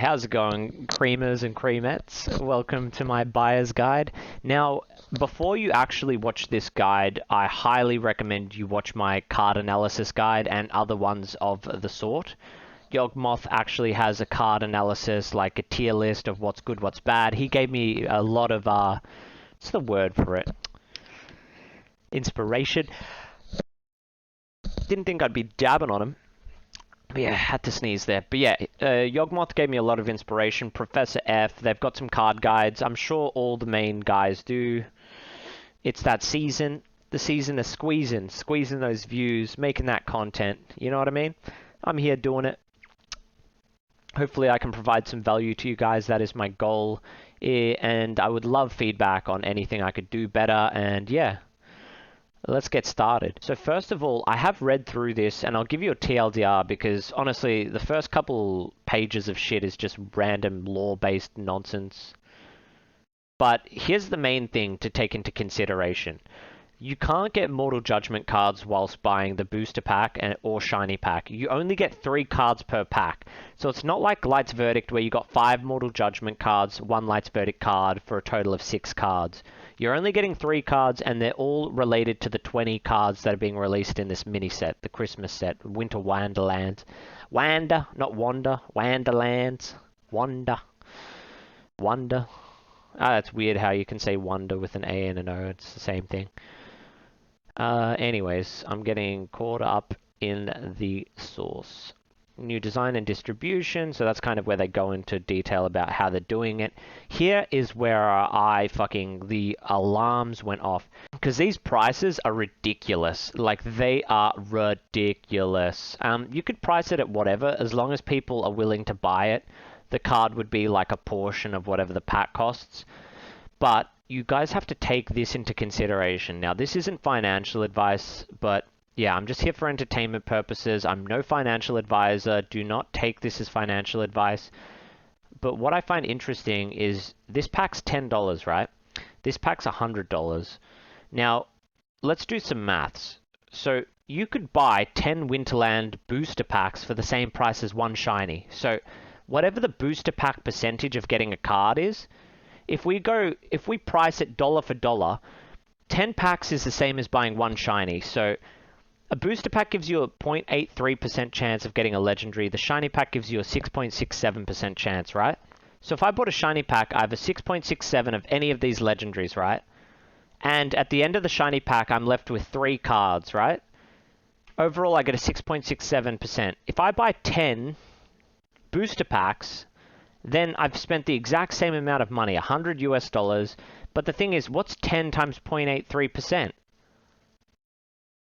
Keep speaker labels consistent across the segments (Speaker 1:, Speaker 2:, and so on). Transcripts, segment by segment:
Speaker 1: how's it going, creamers and creamettes? Welcome to my buyer's guide. Now, before you actually watch this guide, I highly recommend you watch my card analysis guide and other ones of the sort. Yawgmoth actually has a card analysis, like a tier list of what's good, what's bad. He gave me a lot of, what's the word for it? Inspiration. Didn't think I'd be dabbing on him. But yeah, had to sneeze there. But yeah, Yawgmoth gave me a lot of inspiration. Professor F, they've got some card guides. I'm sure all the main guys do. It's that season. The season of squeezing those views, making that content. You know what I mean? I'm here doing it. Hopefully I can provide some value to you guys. That is my goal. And I would love feedback on anything I could do better. And yeah. Let's get started. So first of all, I have read through this and I'll give you a TLDR because honestly, the first couple pages of shit is just random lore-based nonsense. But here's the main thing to take into consideration. You can't get Mortal Judgment cards whilst buying the booster pack or shiny pack. You only get 3 cards per pack. So it's not like Light's Verdict where you got 5 Mortal Judgment cards, 1 Light's Verdict card for a total of 6 cards. You're only getting 3 cards and they're all related to the 20 cards that are being released in this mini set, the Christmas set, Winter Wanderlands. Not Wander, Wanderlands. Wonder. That's weird how you can say wonder with an A and an O, it's the same thing. Anyways, I'm getting caught up in the source. New design and distribution, so that's kind of where they go into detail about how they're doing it. Here is where the alarms went off. Because these prices are ridiculous. Like, they are ridiculous. You could price it at whatever, as long as people are willing to buy it. The card would be like a portion of whatever the pack costs. But you guys have to take this into consideration. Now, this isn't financial advice, but yeah, I'm just here for entertainment purposes. I'm no financial advisor. Do not take this as financial advice. But what I find interesting is this pack's $10, right? This pack's $100. Now, let's do some maths. So you could buy 10 Winterland booster packs for the same price as 1 shiny. So whatever the booster pack percentage of getting a card is, if we price it dollar for dollar, 10 packs is the same as buying 1 shiny. So a booster pack gives you a 0.83% chance of getting a legendary. The shiny pack gives you a 6.67% chance, right? So if I bought a shiny pack, I have a 6.67 of any of these legendaries, right? And at the end of the shiny pack, I'm left with 3 cards, right? Overall, I get a 6.67%. If I buy 10 booster packs, then I've spent the exact same amount of money, $100 US. But the thing is, what's 10 times 0.83%?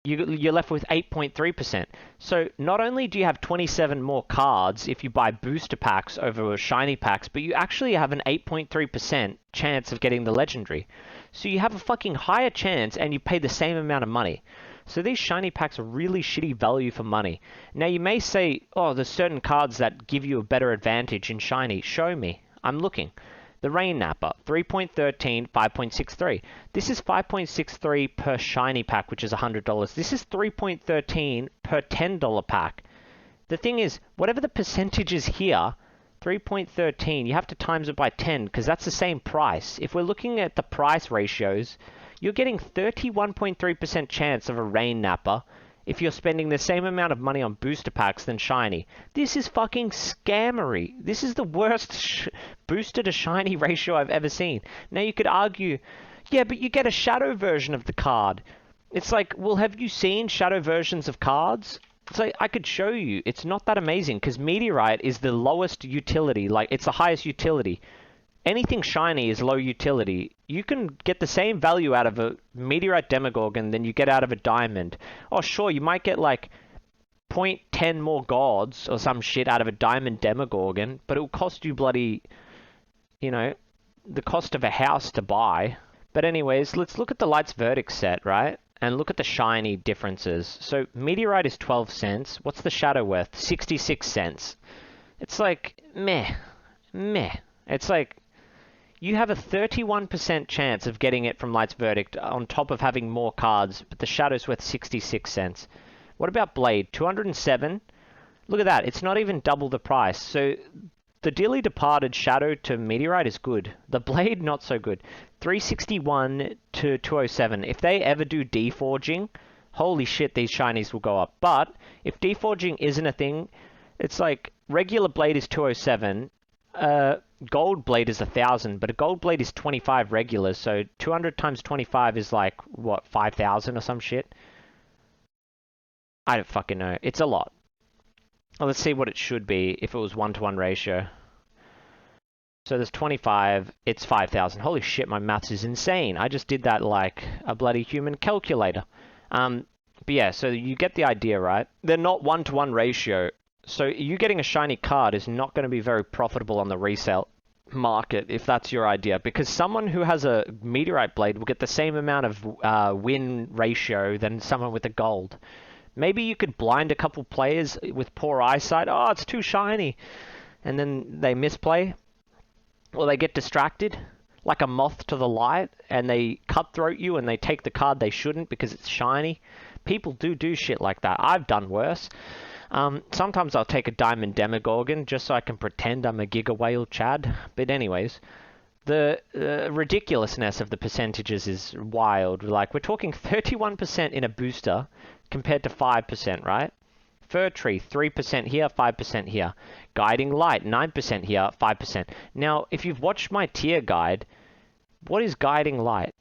Speaker 1: You're left with 8.3%. So not only do you have 27 more cards if you buy booster packs over shiny packs, but you actually have an 8.3% chance of getting the legendary. So you have a fucking higher chance and you pay the same amount of money. So these shiny packs are really shitty value for money. Now you may say, oh, there's certain cards that give you a better advantage in shiny. Show me. I'm looking. The Rain Napper, 3.13, 5.63. This is 5.63 per shiny pack, which is $100. This is 3.13 per $10 pack. The thing is, whatever the percentage is here, 3.13, you have to times it by 10 because that's the same price. If we're looking at the price ratios, you're getting 31.3% chance of a Rain Napper if you're spending the same amount of money on booster packs than shiny. This is fucking scammery. This is the worst booster to shiny ratio I've ever seen. Now you could argue, yeah, but you get a shadow version of the card. It's like, well, have you seen shadow versions of cards? It's like, I could show you. It's not that amazing because Meteorite is the lowest utility. Like, it's the highest utility. Anything shiny is low utility. You can get the same value out of a Meteorite Demogorgon than you get out of a Diamond. Oh, sure, you might get like 0.10 more gods or some shit out of a Diamond Demogorgon, but it will cost you bloody, you know, the cost of a house to buy. But anyways, let's look at the Light's Verdict set, right? And look at the shiny differences. So Meteorite is 12 cents. What's the Shadow worth? 66 cents. It's like, meh. It's like, you have a 31% chance of getting it from Light's Verdict on top of having more cards, but the Shadow's worth 66 cents. What about Blade? 207? Look at that. It's not even double the price. So The Dearly Departed Shadow to Meteorite is good. The Blade, not so good. 361 to 207. If they ever do deforging, holy shit, these shinies will go up. But if deforging isn't a thing, it's like regular Blade is 207. Gold Blade is 1,000, but a Gold Blade is 25 regular, so 200 times 25 is like, what, 5,000 or some shit? I don't fucking know. It's a lot. Well, let's see what it should be if it was 1-to-1 ratio. So there's 25, it's 5,000. Holy shit, my maths is insane. I just did that like a bloody human calculator. But yeah, so you get the idea, right? They're not 1-to-1 ratio. So you getting a shiny card is not going to be very profitable on the resale market if that's your idea, because someone who has a Meteorite Blade will get the same amount of win ratio than someone with a gold. Maybe you could blind a couple players with poor eyesight. Oh, it's too shiny. And then they misplay. Or they get distracted like a moth to the light and they cutthroat you and they take the card they shouldn't because it's shiny. People do shit like that. I've done worse. Sometimes I'll take a Diamond Demogorgon just so I can pretend I'm a Giga Whale Chad. But anyways, the ridiculousness of the percentages is wild. Like, we're talking 31% in a booster compared to 5%, right? Fir Tree, 3% here, 5% here. Guiding Light, 9% here, 5%. Now, if you've watched my tier guide, what is Guiding Light?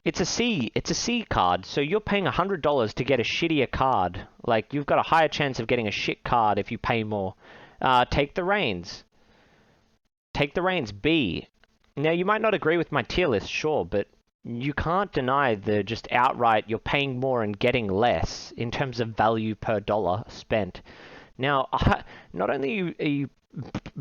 Speaker 1: It's a C card, so you're paying $100 to get a shittier card. Like, you've got a higher chance of getting a shit card if you pay more. Take the Reins. Take the Reins, B. Now, you might not agree with my tier list, sure, but you can't deny the just outright you're paying more and getting less in terms of value per dollar spent. Now, not only are you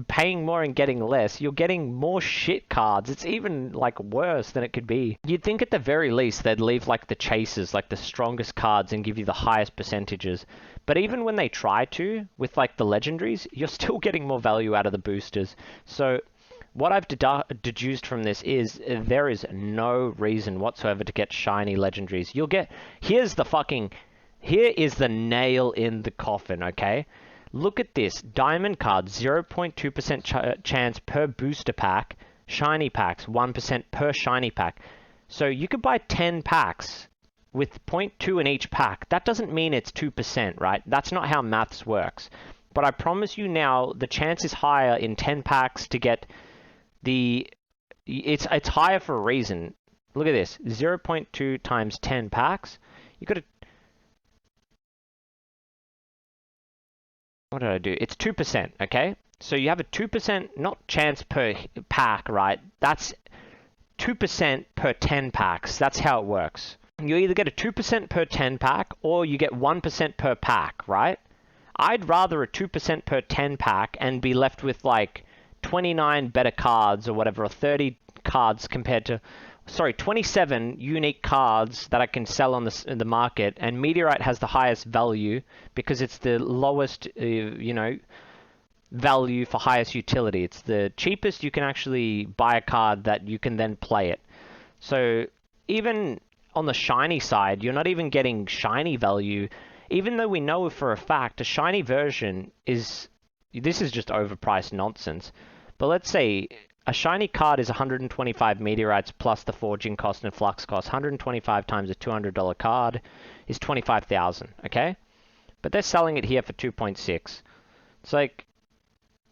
Speaker 1: paying more and getting less, you're getting more shit cards. It's even like worse than it could be. You'd think at the very least they'd leave like the chasers, like the strongest cards, and give you the highest percentages. But even when they try to, with like the legendaries, you're still getting more value out of the boosters. So what I've deduced from this is there is no reason whatsoever to get shiny legendaries. You'll get... Here is the nail in the coffin, okay? Look at this. Diamond card, 0.2% chance per booster pack. Shiny packs, 1% per shiny pack. So you could buy 10 packs with 0.2 in each pack. That doesn't mean it's 2%, right? That's not how maths works. But I promise you now, the chance is higher in 10 packs to get... It's higher for a reason. Look at this. 0.2 times 10 packs. You got to... What did I do? It's 2%, okay? So you have a 2%, not chance per pack, right? That's 2% per 10 packs. That's how it works. You either get a 2% per 10 pack or you get 1% per pack, right? I'd rather a 2% per 10 pack and be left with like 29 better cards or whatever, or 30 cards compared to, sorry, 27 unique cards that I can sell on the market, and Meteorite has the highest value because it's the lowest, value for highest utility. It's the cheapest you can actually buy a card that you can then play it. So even on the shiny side, you're not even getting shiny value, even though we know for a fact a shiny version is, this is just overpriced nonsense. But let's say a shiny card is 125 meteorites plus the forging cost and flux cost. 125 times a $200 card is 25,000, okay? But they're selling it here for 2.6. It's like,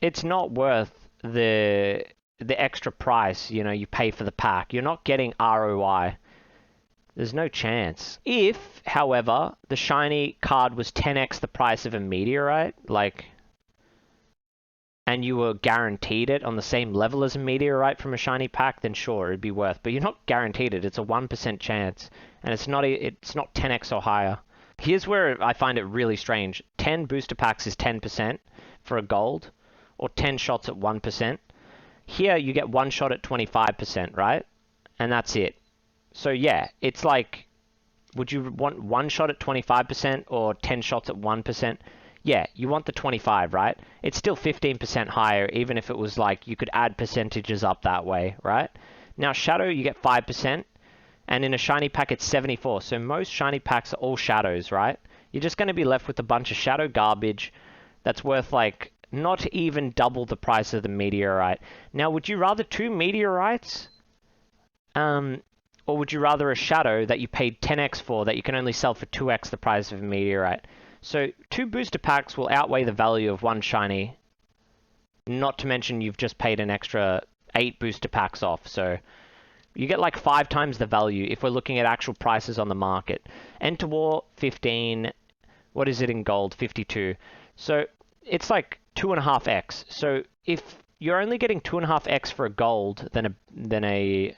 Speaker 1: it's not worth the extra price, you pay for the pack. You're not getting ROI. There's no chance. If, however, the shiny card was 10x the price of a meteorite, like, and you were guaranteed it on the same level as a meteorite from a shiny pack, then sure, it'd be worth. But you're not guaranteed it. It's a 1% chance, and it's not 10x or higher. Here's where I find it really strange. 10 booster packs is 10% for a gold, or 10 shots at 1%. Here, you get one shot at 25%, right? And that's it. So yeah, it's like, would you want one shot at 25% or 10 shots at 1%? Yeah, you want the 25, right? It's still 15% higher, even if it was like you could add percentages up that way, right? Now, Shadow, you get 5%, and in a shiny pack, it's 74. So most shiny packs are all shadows, right? You're just going to be left with a bunch of shadow garbage that's worth like not even double the price of the meteorite. Now, would you rather 2 meteorites? Or would you rather a shadow that you paid 10x for that you can only sell for 2x the price of a meteorite? So 2 booster packs will outweigh the value of 1 shiny. Not to mention you've just paid an extra 8 booster packs off. So you get like 5 times the value if we're looking at actual prices on the market. Enter War, 15. What is it in gold? 52. So it's like 2.5x. So if you're only getting 2.5x for a gold than a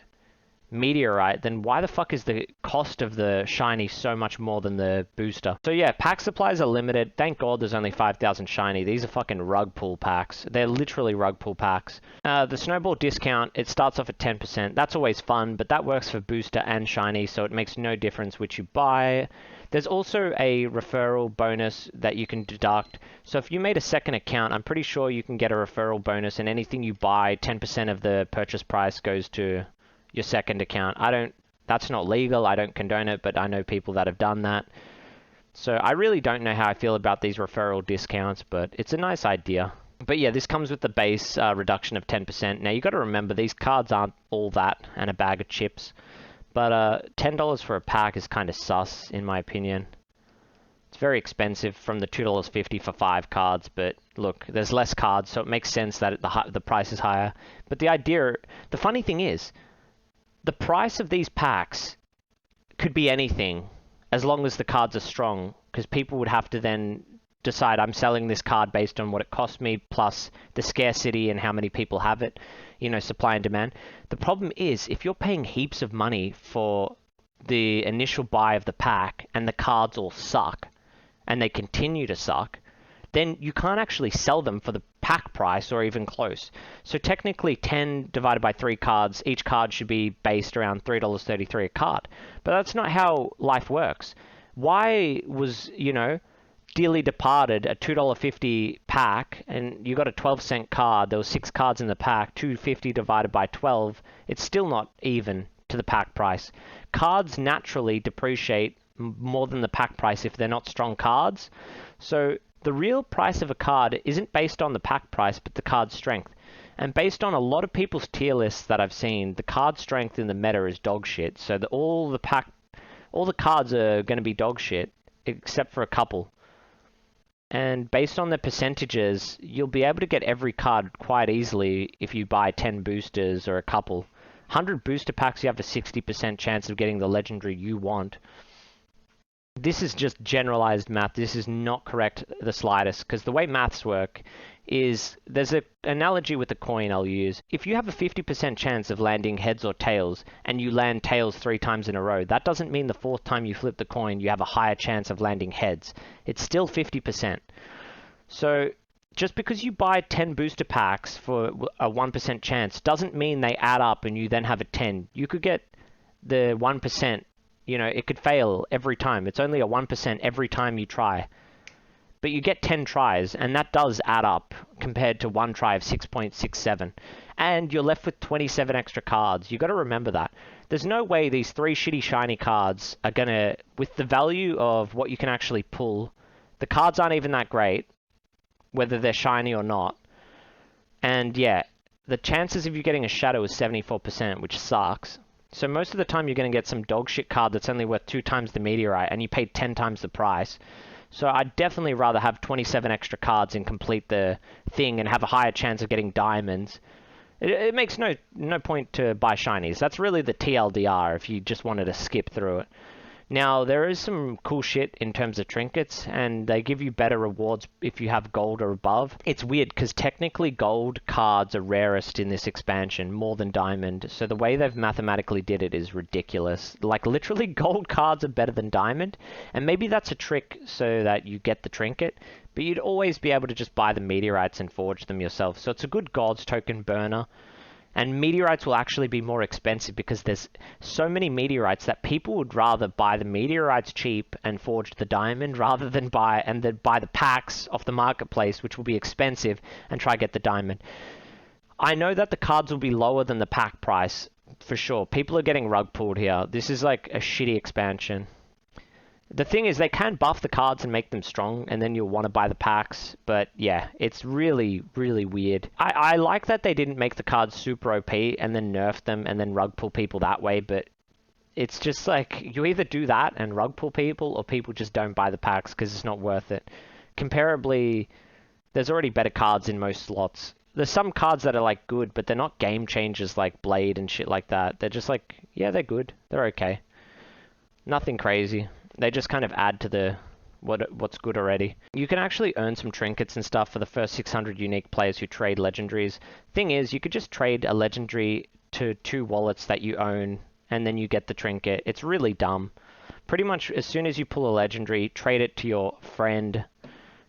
Speaker 1: meteorite, then why the fuck is the cost of the shiny so much more than the booster? So yeah, pack supplies are limited. Thank God there's only 5,000 shiny. These are fucking rug pull packs. They're literally rug pull packs. The snowball discount, it starts off at 10%. That's always fun, but that works for booster and shiny, so it makes no difference which you buy. There's also a referral bonus that you can deduct. So if you made a second account, I'm pretty sure you can get a referral bonus, and anything you buy, 10% of the purchase price goes to your second account. That's not legal, I don't condone it, but I know people that have done that. So I really don't know how I feel about these referral discounts, but it's a nice idea. But yeah, this comes with the base reduction of 10%. Now you got to remember, these cards aren't all that and a bag of chips. But $10 for a pack is kind of sus, in my opinion. It's very expensive from the $2.50 for 5 cards, but look, there's less cards, so it makes sense that the price is higher. But the funny thing is, the price of these packs could be anything as long as the cards are strong, because people would have to then decide, I'm selling this card based on what it cost me, plus the scarcity and how many people have it, supply and demand. The problem is, if you're paying heaps of money for the initial buy of the pack and the cards all suck, and they continue to suck, then you can't actually sell them for the pack price or even close. So technically 10 divided by 3 cards, each card should be based around $3.33 a card. But that's not how life works. Why was, Dearly Departed a $2.50 pack, and you got a 12-cent card, there was 6 cards in the pack, $2.50 divided by 12, it's still not even to the pack price. Cards naturally depreciate more than the pack price if they're not strong cards. So the real price of a card isn't based on the pack price, but the card strength. And based on a lot of people's tier lists that I've seen, the card strength in the meta is dog shit. So all the cards are going to be dog shit, except for a couple. And based on the percentages, you'll be able to get every card quite easily if you buy 10 boosters or a couple. 100 booster packs, you have a 60% chance of getting the legendary you want. This is just generalized math. This is not correct the slightest, because the way maths work is, there's an analogy with a coin I'll use. If you have a 50% chance of landing heads or tails, and you land tails 3 times in a row, that doesn't mean the 4th time you flip the coin you have a higher chance of landing heads. It's still 50%. So just because you buy 10 booster packs for a 1% chance doesn't mean they add up and you then have a 10. You could get the 1%. It could fail every time. It's only a 1% every time you try. But you get 10 tries, and that does add up compared to 1 try of 6.67. And you're left with 27 extra cards. You got to remember that. There's no way these 3 shitty shiny cards are going to, with the value of what you can actually pull, the cards aren't even that great, whether they're shiny or not. And yeah, the chances of you getting a shadow is 74%, which sucks. So most of the time you're going to get some dog shit card that's only worth 2 times the meteorite, and you paid 10 times the price. So I'd definitely rather have 27 extra cards and complete the thing and have a higher chance of getting diamonds. It makes no point to buy shinies. That's really the TLDR if you just wanted to skip through it. Now, there is some cool shit in terms of trinkets, and they give you better rewards if you have gold or above. It's weird, because technically gold cards are rarest in this expansion, more than diamond, so the way they've mathematically did it is ridiculous. Like, literally, gold cards are better than diamond, and maybe that's a trick so that you get the trinket, but you'd always be able to just buy the meteorites and forge them yourself, so it's a good Gods token burner. And meteorites will actually be more expensive because there's so many meteorites that people would rather buy the meteorites cheap and forge the diamond rather than buy the packs off the marketplace, which will be expensive, and try to get the diamond. I know that the cards will be lower than the pack price for sure. People are getting rug pulled here. This is like a shitty expansion. The thing is, they can buff the cards and make them strong, and then you'll want to buy the packs. But yeah, it's really, really weird. I like that they didn't make the cards super OP and then nerf them and then rug pull people that way, but it's just like, you either do that and rug pull people, or people just don't buy the packs because it's not worth it. Comparably, there's already better cards in most slots. There's some cards that are like good, but they're not game changers like Blade and shit like that. They're just like, yeah, they're good. They're okay. Nothing crazy. They just kind of add to the what's good already. You can actually earn some trinkets and stuff for the first 600 unique players who trade legendaries. Thing is, you could just trade a legendary to 2 wallets that you own, and then you get the trinket. It's really dumb. Pretty much as soon as you pull a legendary, trade it to your friend,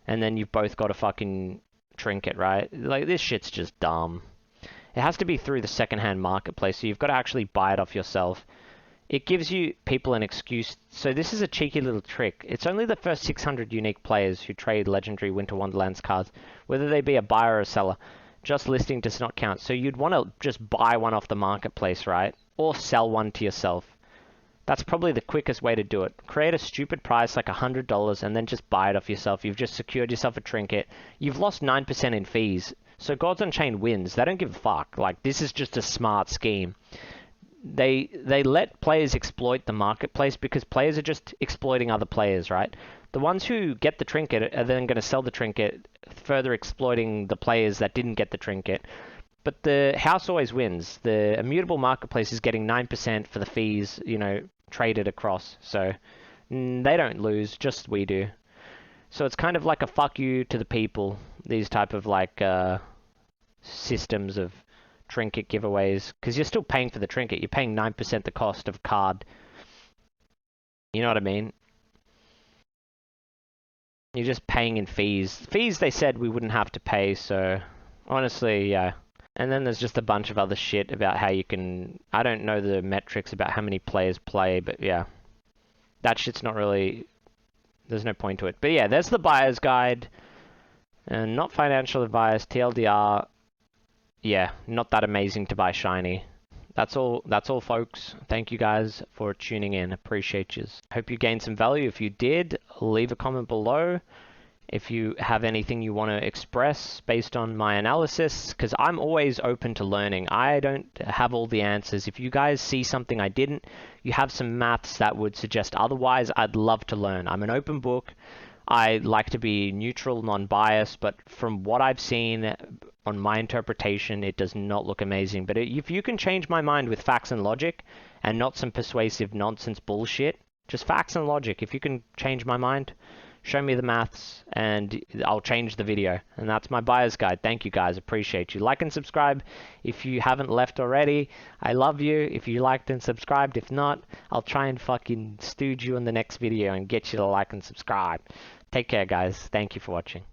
Speaker 1: and then you've both got a fucking trinket, right? Like, this shit's just dumb. It has to be through the secondhand marketplace, so you've got to actually buy it off yourself. It gives you people an excuse. So this is a cheeky little trick. It's only the first 600 unique players who trade legendary Winter Wanderlands cards, whether they be a buyer or a seller. Just listing does not count. So you'd want to just buy one off the marketplace, right? Or sell one to yourself. That's probably the quickest way to do it. Create a stupid price like $100 and then just buy it off yourself. You've just secured yourself a trinket. You've lost 9% in fees. So Gods Unchained wins. They don't give a fuck. Like, this is just a smart scheme. They let players exploit the marketplace because players are just exploiting other players, right? The ones who get the trinket are then going to sell the trinket, further exploiting the players that didn't get the trinket. But the house always wins. The immutable marketplace is getting 9% for the fees, you know, traded across. So they don't lose, just we do. So it's kind of like a fuck you to the people, these type of like systems of trinket giveaways, because you're still paying for the trinket. You're paying 9% the cost of a card. You know what I mean? You're just paying in fees. Fees they said we wouldn't have to pay, so honestly, yeah. And then there's just a bunch of other shit about how you can... I don't know the metrics about how many players play, but yeah. That shit's not really... There's no point to it. But yeah, there's the buyer's guide. And not financial advice, TLDR. Yeah, not that amazing to buy shiny. That's all folks. Thank you guys for tuning in. Appreciate yous. Hope you gained some value. If you did, leave a comment below. If you have anything you want to express based on my analysis, because I'm always open to learning. I don't have all the answers. If you guys see something I didn't, you have some maths that would suggest otherwise, I'd love to learn. I'm an open book. I like to be neutral, non-biased, but from what I've seen on my interpretation, it does not look amazing. But if you can change my mind with facts and logic and not some persuasive nonsense bullshit, just facts and logic, if you can change my mind, show me the maths and I'll change the video. And that's my buyer's guide. Thank you guys. Appreciate you. Like and subscribe if you haven't left already. I love you if you liked and subscribed. If not, I'll try and fucking stooge you in the next video and get you to like and subscribe. Take care, guys. Thank you for watching.